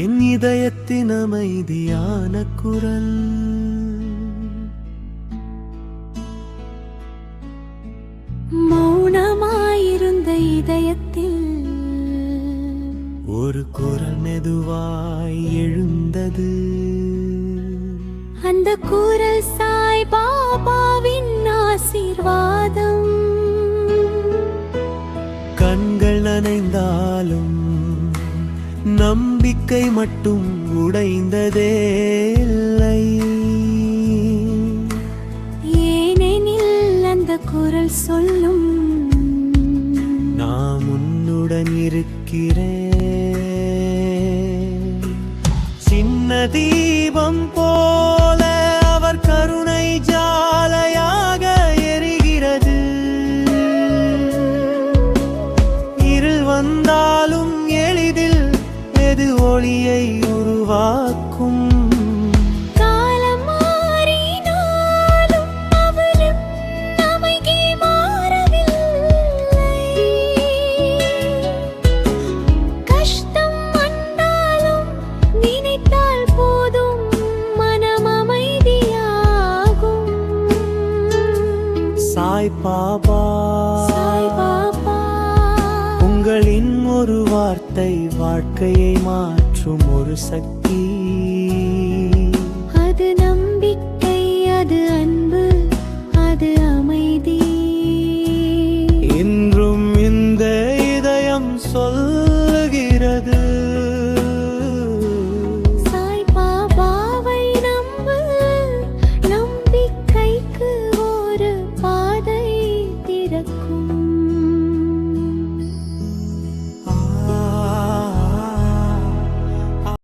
என் இதயத்தின் அமைதியான குரல். மௌனமாயிருந்த இதயத்தில் ஒரு குரல் மெதுவாய் எழுந்தது. அந்த குரல் சாய் பாபாவின் ஆசீர்வாதம். கண்கள் நனைந்தாலும் நம்பிக்கை மட்டும் உடைந்ததே இல்லை. ஏனெனில் அந்த குரல் சொல்லும், நான் உன்னுடன் இருக்கிறேன். சின்ன தீபம் போல அவர் கருணை ஜாலையாக எரிகிறது. இருள் வந்தாலும் எளிதில் எது ஒளியை உருவாக்கும். காலம் மாறினாலும் அவரும் அமைதி மாறவில்லை. கஷ்டம் வந்தாலும் நினைத்தால் போதும் மனம் அமைதியாகும். சாய் பாபா, சாய் பாபா, உங்களின் ஒரு வார்த்தை வாழ்க்கையை மாற்றும் ஒரு சக்தி. அது நம்பிக்கை, அது அன்பு, அது அமைதி.